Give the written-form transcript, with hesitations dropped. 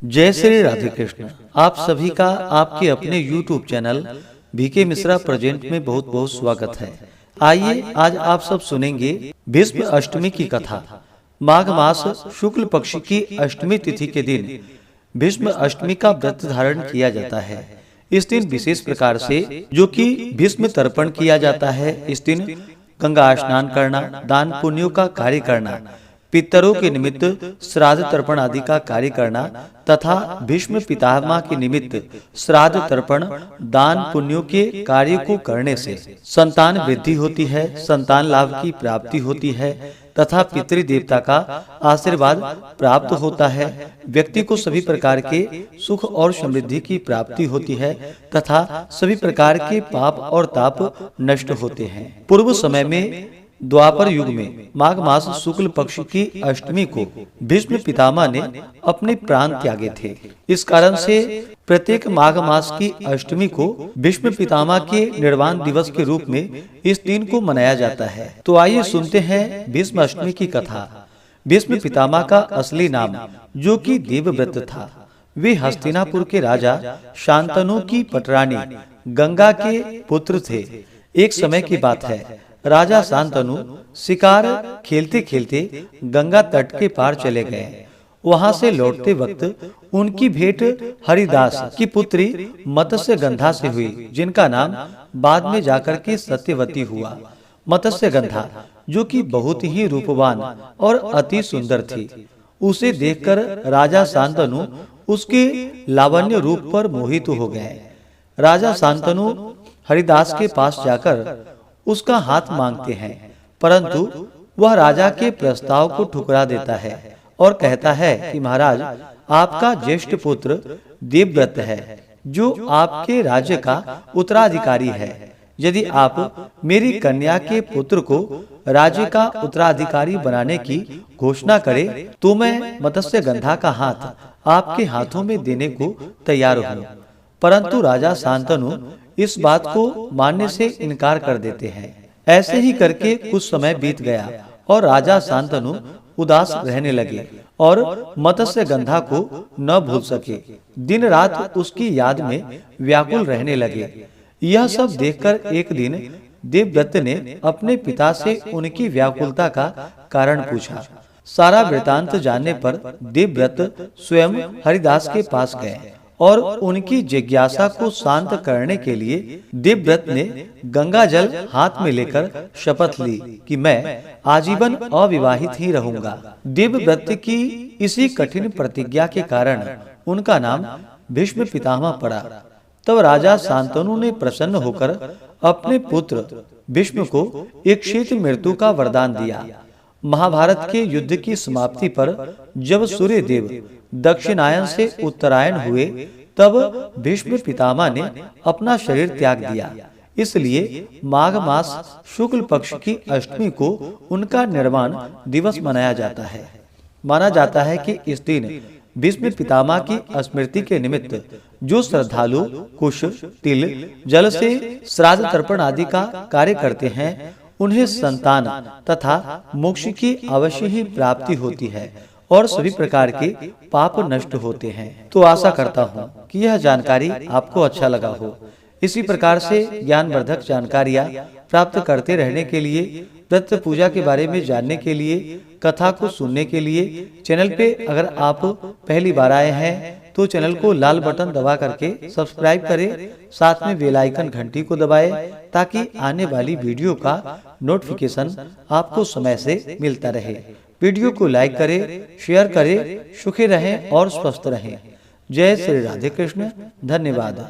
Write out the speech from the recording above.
जय श्री राधे कृष्ण। आप सभी का आपके अपने YouTube channel BK Mishra present में बहुत बहुत स्वागत है। आइए आज आप सब सुनेंगे भीष्म अष्टमी की कथा। माघ मास शुक्ल पक्ष की अष्टमी तिथि के दिन भीष्म अष्टमी का व्रत धारण किया जाता है। इस दिन विशेष प्रकार से जो कि भीष्म तर्पण किया जाता है। इस दिन गंगा स्नान करना, दान पुण्यों का कार्य करना, पितरों के निमित्त श्राद्ध तर्पण आदि का कार्य करना तथा भीष्म पितामह के निमित्त श्राद्ध तर्पण दान पुण्यों के कार्य को करने से संतान वृद्धि होती है, संतान लाभ की प्राप्ति होती है तथा पितृदेवता का आशीर्वाद प्राप्त होता है। व्यक्ति को सभी प्रकार के सुख और समृद्धि की प्राप्ति होती है तथा सभी प्रकार के पाप और ताप नष्ट होते हैं। पूर्व समय में द्वापर युग में माघ मास शुक्ल पक्ष की अष्टमी को भीष्म पितामह ने अपने प्राण त्यागे थे। इस कारण से प्रत्येक माघ मास की अष्टमी को भीष्म पितामह के निर्वाण दिवस के रूप में इस दिन को मनाया जाता है। तो आइए सुनते हैं भीष्म अष्टमी की कथा। भीष्म पितामह का असली नाम जो कि देवव्रत था। वे हस्तिनापुर के राजा शांतनु की पटरानी गंगा के पुत्र थे। एक समय की बात है, राजा शांतनु शिकार खेलते खेलते गंगा तट के पार चले गए। वहां से लौटते वक्त उनकी भेंट हरिदास की पुत्री मत्स्यगंधा से हुई, जिनका नाम बाद में जाकर के सत्यवती हुआ। मत्स्यगंधा जो कि बहुत ही रूपवान और अति सुंदर थी। उसे देखकर राजा शांतनु उसके लावण्य रूप पर मोहित हो गए। राजा शांतनु हरिदास के पास जाकर उसका हाथ मांगते हैं, परंतु वह राजा के प्रस्ताव को ठुकरा देता है और कहता है कि महाराज, आपका ज्येष्ठ पुत्र देवव्रत है जो आपके राज्य का उत्तराधिकारी है। यदि आप मेरी कन्या के पुत्र को राज्य का उत्तराधिकारी बनाने की घोषणा करें तो मैं मत्स्यगंधा का हाथ आपके हाथों में देने को तैयार हूँ। परंतु राजा शांतनु इस बात को मानने से इनकार कर देते हैं। ऐसे ही करके कुछ समय बीत गया और राजा शांतनु उदास रहने लगे और मत्स्यगंधा को न भूल सके। दिन रात उसकी याद में व्याकुल रहने लगे। यह सब देखकर एक दिन देवव्रत ने अपने पिता से उनकी व्याकुलता का कारण पूछा। सारा वृतांत जानने पर देवव्रत स्वयं हरिदास के पास गए और उनकी जिज्ञासा को शांत करने के लिए देवव्रत ने गंगा जल हाथ में लेकर शपथ ली कि मैं आजीवन अविवाहित ही रहूंगा। देवव्रत की इसी कठिन प्रतिज्ञा के कारण उनका नाम भीष्म पितामह पड़ा। तब राजा शांतनु ने प्रसन्न होकर अपने पुत्र भीष्म को इच्छित मृत्यु का वरदान दिया। महाभारत के युद्ध की समाप्ति पर जब सूर्य देव दक्षिणायन से उत्तरायण हुए तब भीष्म पितामह ने अपना शरीर त्याग दिया। इसलिए माघ मास शुक्ल पक्ष की अष्टमी को उनका निर्वाण दिवस मनाया जाता है। माना जाता है कि इस दिन भीष्म पितामह की स्मृति के निमित्त जो श्रद्धालु कुश, तिल, जल से श्राद्ध तर्पण आदि का कार्य करते हैं, उन्हें संतान तथा मोक्ष की अवश्य ही प्राप्ति होती है और सभी प्रकार के पाप नष्ट होते हैं। तो आशा करता हूँ कि यह जानकारी आपको अच्छा लगा हो। इसी प्रकार से ज्ञानवर्धक जानकारियाँ प्राप्त करते रहने के लिए, व्रत पूजा के बारे में जानने के लिए, कथा को सुनने के लिए चैनल पे अगर आप पहली बार आए हैं तो चैनल को लाल बटन दबा करके सब्सक्राइब करें, साथ में बेल आइकन घंटी को दबाएं ताकि आने वाली वीडियो का नोटिफिकेशन आपको समय से मिलता रहे। वीडियो को लाइक करें, शेयर करें। सुखी रहें और स्वस्थ रहें। जय श्री राधे कृष्ण। धन्यवाद।